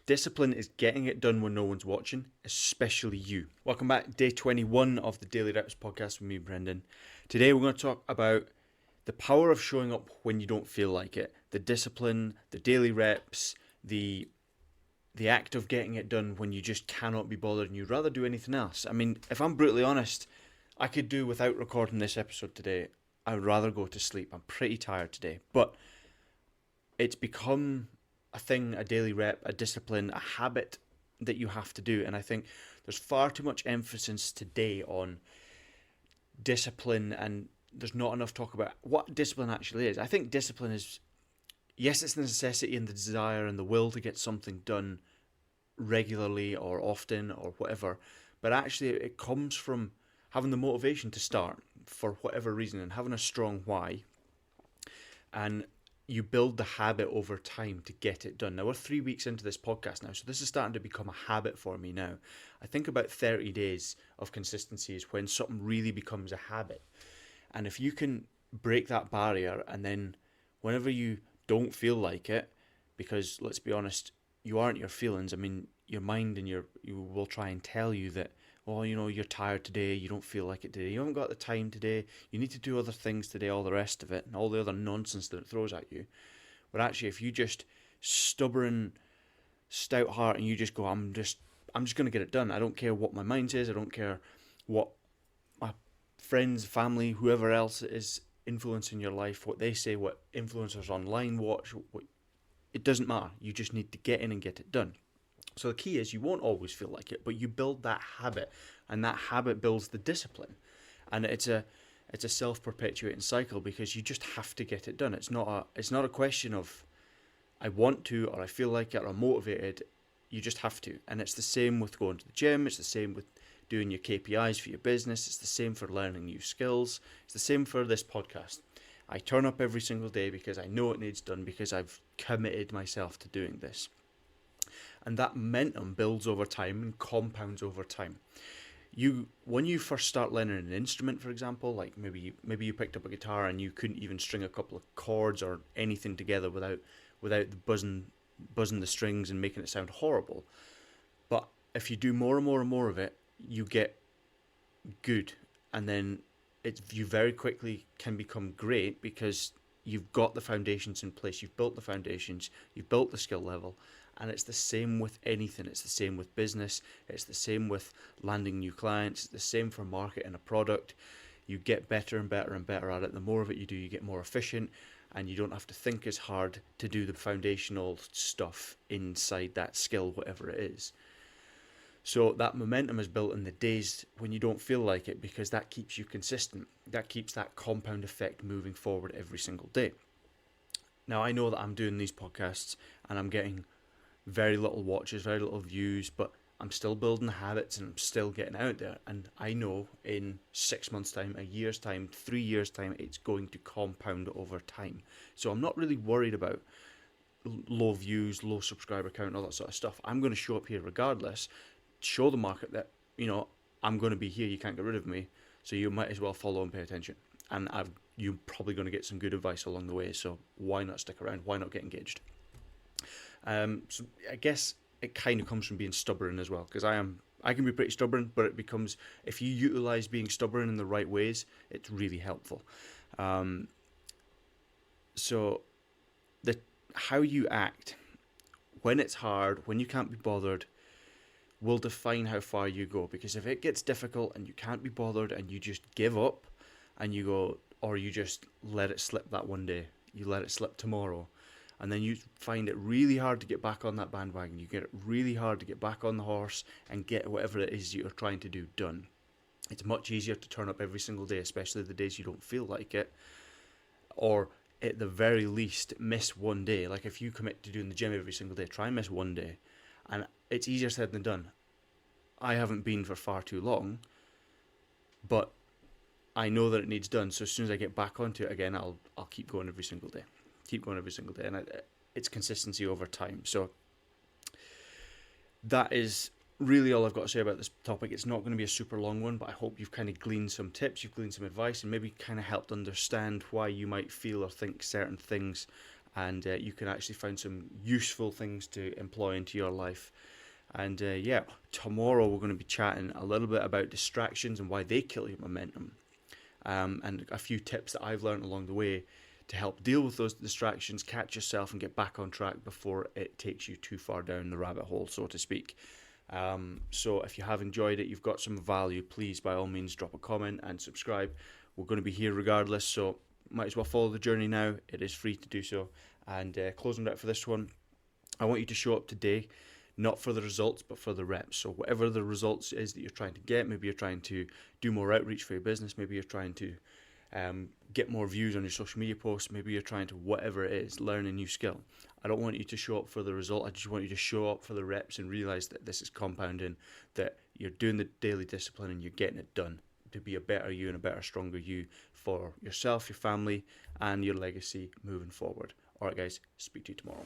Discipline is getting it done when no one's watching, especially you. Welcome back, day 21 of the Daily Reps podcast with me, Brendan. Today we're going to talk about the power of showing up when you don't feel like it. The discipline, the daily reps, the act of getting it done when you just cannot be bothered and you'd rather do anything else. I mean, if I'm brutally honest, I could do without recording this episode today. I would rather go to sleep. I'm pretty tired today, but it's become a thing, a daily rep, a discipline, a habit that you have to do. And I think there's far too much emphasis today on discipline, and there's not enough talk about what discipline actually is. I think discipline is, yes, it's the necessity and the desire and the will to get something done regularly or often or whatever, but actually it comes from having the motivation to start for whatever reason and having a strong why. And you build the habit over time to get it done. Now, we're 3 weeks into this podcast now, so this is starting to become a habit for me now. I think about 30 days of consistency is when something really becomes a habit. And if you can break that barrier, and then whenever you don't feel like it, because let's be honest, you aren't your feelings. I mean, your mind and you will try and tell you that, oh, you know, you're tired today, you don't feel like it today, you haven't got the time today, you need to do other things today, all the rest of it, and all the other nonsense that it throws at you. But actually, if you just stubborn, stout heart, and you just go, I'm just going to get it done. I don't care what my mind says, I don't care what my friends, family, whoever else is influencing your life, what they say, what influencers online watch, it doesn't matter. You just need to get in and get it done. So the key is you won't always feel like it, but you build that habit, and that habit builds the discipline. And it's a self-perpetuating cycle because you just have to get it done. It's not a question of I want to or I feel like it or I'm motivated. You just have to. And it's the same with going to the gym. It's the same with doing your KPIs for your business. It's the same for learning new skills. It's the same for this podcast. I turn up every single day because I know it needs done, because I've committed myself to doing this. And that momentum builds over time and compounds over time. When you first start learning an instrument, for example, like maybe you picked up a guitar and you couldn't even string a couple of chords or anything together without the buzzing the strings and making it sound horrible. But if you do more and more and more of it, you get good, and then you very quickly can become great because you've got the foundations in place. You've built the foundations. You've built the skill level. And it's the same with anything. It's the same with business. It's the same with landing new clients. It's the same for marketing a product. You get better and better and better at it. The more of it you do, you get more efficient, and you don't have to think as hard to do the foundational stuff inside that skill, whatever it is. So that momentum is built in the days when you don't feel like it, because that keeps you consistent. That keeps that compound effect moving forward every single day. Now, I know that I'm doing these podcasts and I'm getting very little watches, very little views, but I'm still building habits and I'm still getting out there. And I know in 6 months' time, a year's time, 3 years' time, it's going to compound over time. So I'm not really worried about low views, low subscriber count, all that sort of stuff. I'm going to show up here regardless, show the market that, you know, I'm going to be here, you can't get rid of me, so you might as well follow and pay attention. And you're probably going to get some good advice along the way, so why not stick around? Why not get engaged? So I guess it kind of comes from being stubborn as well, because I can be pretty stubborn, but it becomes, if you utilize being stubborn in the right ways, it's really helpful. So how you act when it's hard, when you can't be bothered, will define how far you go. Because if it gets difficult and you can't be bothered and you just give up and you go, or you just let it slip that one day, you let it slip tomorrow, and then you find it really hard to get back on that bandwagon. You get it really hard to get back on the horse and get whatever it is you're trying to do done. It's much easier to turn up every single day, especially the days you don't feel like it, or at the very least miss one day. Like if you commit to doing the gym every single day, try and miss one day. And it's easier said than done. I haven't been for far too long, but I know that it needs done. So as soon as I get back onto it again, I'll keep going every single day. And it's consistency over time. So that is really all I've got to say about this topic. It's not going to be a super long one, but I hope you've kind of gleaned some tips, you've gleaned some advice, and maybe kind of helped understand why you might feel or think certain things and you can actually find some useful things to employ into your life. And tomorrow we're going to be chatting a little bit about distractions and why they kill your momentum, and a few tips that I've learned along the way to help deal with those distractions, catch yourself and get back on track before it takes you too far down the rabbit hole, so to speak. So if you have enjoyed it, you've got some value, please by all means drop a comment and subscribe. We're going to be here regardless, so might as well follow the journey now. It is free to do so. And closing out for this one, I want you to show up today, not for the results, but for the reps. So whatever the results is that you're trying to get, maybe you're trying to do more outreach for your business, maybe you're trying to get more views on your social media posts, maybe you're trying to, whatever it is, learn a new skill. I don't want you to show up for the result, I just want you to show up for the reps and realize that this is compounding, that you're doing the daily discipline and you're getting it done to be a better you and a better, stronger you for yourself, your family, and your legacy moving forward. Alright guys, speak to you tomorrow.